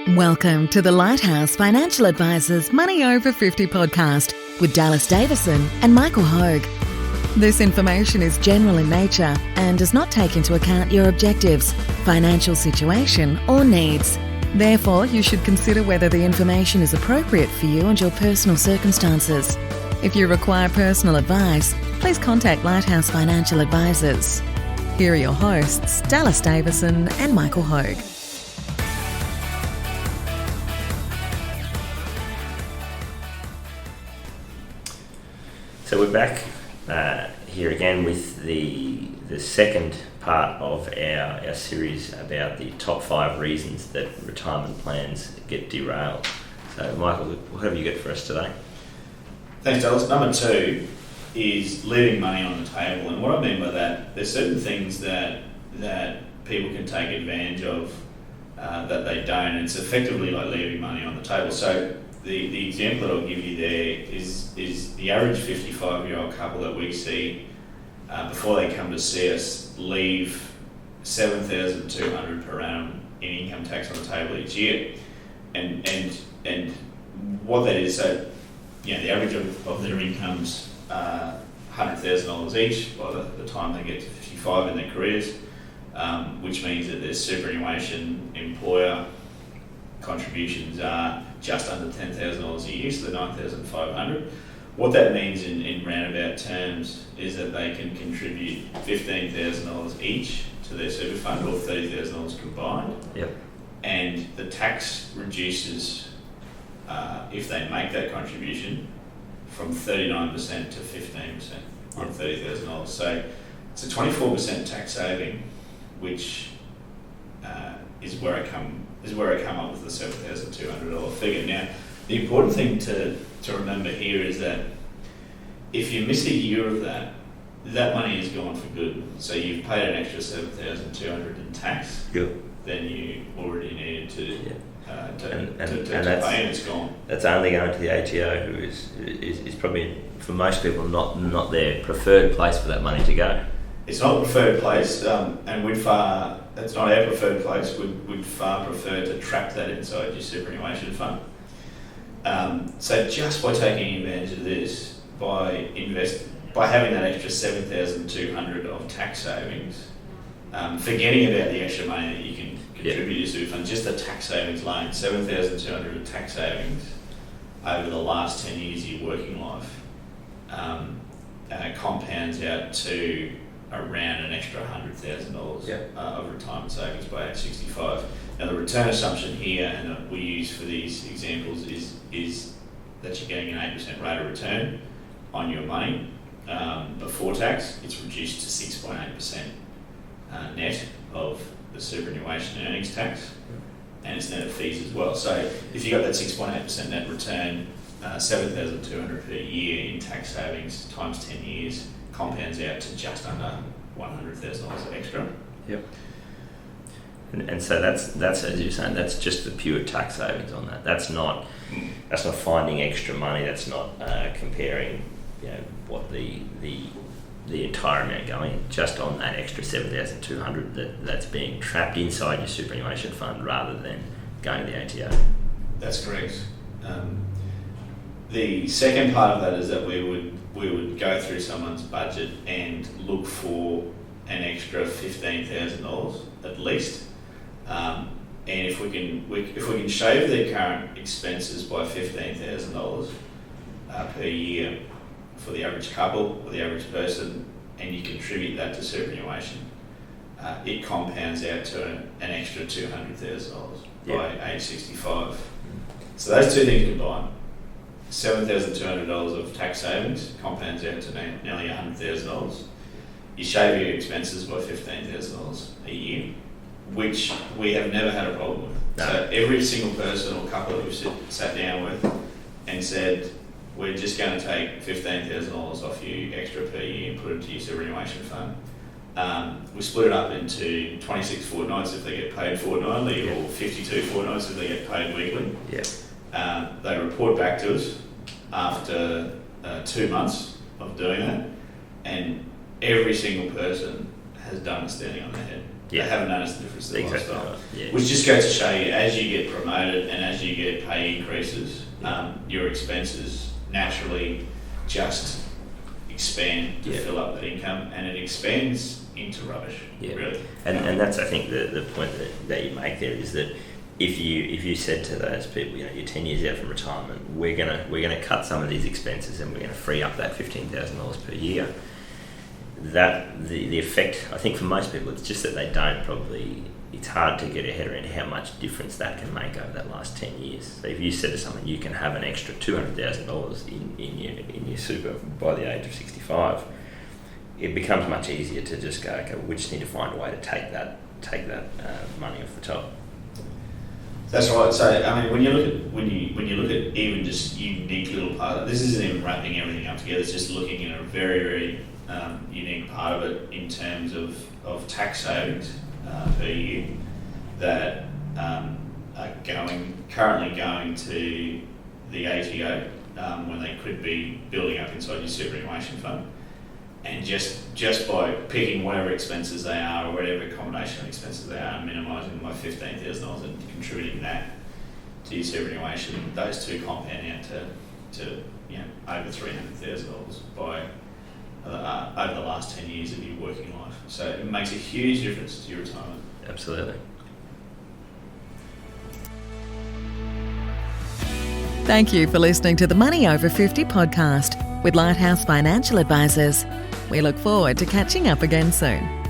Welcome to the Lighthouse Financial Advisors Money Over 50 podcast with Dallas Davison and Michael Hogue. This information is general in nature and does not take into account your objectives, financial situation or needs. Therefore, you should consider whether the information is appropriate for you and your personal circumstances. If you require personal advice, please contact Lighthouse Financial Advisors. Here are your hosts, Dallas Davison and Michael Hogue. So we're back here again with the second part of our series about the top 5 reasons that retirement plans get derailed. So Michael, what have you got for us today? Thanks, Dallas. Number 2 is leaving money on the table. And what I mean by that, there's certain things that people can take advantage of that they don't. And it's effectively like leaving money on the table. So the example that I'll give you there is the average 55-year-old couple that we see before they come to see us leave $7,200 per annum in income tax on the table each year. And what that is, so the average of their income's $100,000 each by the time they get to 55 in their careers, which means that their superannuation employer contributions are just under $10,000 a year, so they're $9,500. What that means in roundabout terms is that they can contribute $15,000 each to their super fund, or $30,000 combined. Yep. And the tax reduces if they make that contribution from 39% to 15% on $30,000. So it's a 24% tax saving, which is where I come up with the $7,200 figure. Now, the important thing to remember here is that if you miss a year of that money is gone for good. So you've paid an extra $7,200 in tax than you already needed to pay, and it's gone. That's only going to the ATO, who is probably, for most people, not their preferred place for that money to go. It's not a preferred place, and it's not our preferred place. We'd far prefer to trap that inside your superannuation fund. So just by taking advantage of this, by having that extra $7,200 of tax savings, forgetting about the extra money that you can contribute to your super fund, just the tax savings alone, $7,200 of tax savings over the last 10 years of your working life compounds out to around an extra $100,000 of retirement savings by age 65. Now, the return assumption here, and that we use for these examples, is that you're getting an 8% rate of return on your money before tax. It's reduced to 6.8% net of the superannuation earnings tax, and it's net of fees as well. So if you got that 6.8% net return, $7,200 per year in tax savings times 10 years compounds out to just under $100,000 extra. Yep. And so that's as you're saying, that's just the pure tax savings on that. That's not finding extra money. That's not comparing, what the entire amount going just on that extra $7,200 that's being trapped inside your superannuation fund rather than going to the ATO. That's correct. The second part of that is that we would go through someone's budget and look for an extra $15,000 at least, and if we can shave their current expenses by $15,000 per year for the average couple or the average person, and you contribute that to superannuation, it compounds out to an extra $200,000 by age 65. So those two things combined, $7,200 of tax savings compounds out to nearly $100,000. You shave your expenses by $15,000 a year, which we have never had a problem with. No. So every single person or couple that we've sat down with and said, we're just going to take $15,000 off you extra per year and put it into your superannuation fund. We split it up into 26 fortnights if they get paid fortnightly, or 52 fortnights if they get paid weekly. They report back to us after 2 months of doing that, and every single person has done it standing on their head. They haven't noticed the difference in the Exactly lifestyle. right. Yeah. Which just goes to show you, as you get promoted and as you get pay increases, your expenses naturally just expand to Yeah. fill up that income, and it expands into rubbish. Yeah. Really. And that's, I think, the point that you make there is that if you said to those people, you know, you're 10 years out from retirement, we're gonna cut some of these expenses and we're gonna free up that $15,000 per year. That the effect, I think, for most people, it's just that they don't probably. It's hard to get a head around how much difference that can make over that last 10 years. So if you said to someone, you can have an extra $200,000 in your super by the age of 65, it becomes much easier to just go, okay, we just need to find a way to take that money off the top. That's right. So I mean, when you look at even just unique little part of it, this isn't even wrapping everything up together. It's just looking at a very, very unique part of it in terms of tax savings per year that are currently going to the ATO when they could be building up inside your superannuation fund. And just by picking whatever expenses they are or whatever combination of expenses they are and minimising them by $15,000 and contributing that to your superannuation, those two compound out to over $300,000 by over the last 10 years of your working life. So it makes a huge difference to your retirement. Absolutely. Thank you for listening to the Money Over 50 podcast with Lighthouse Financial Advisors. We look forward to catching up again soon.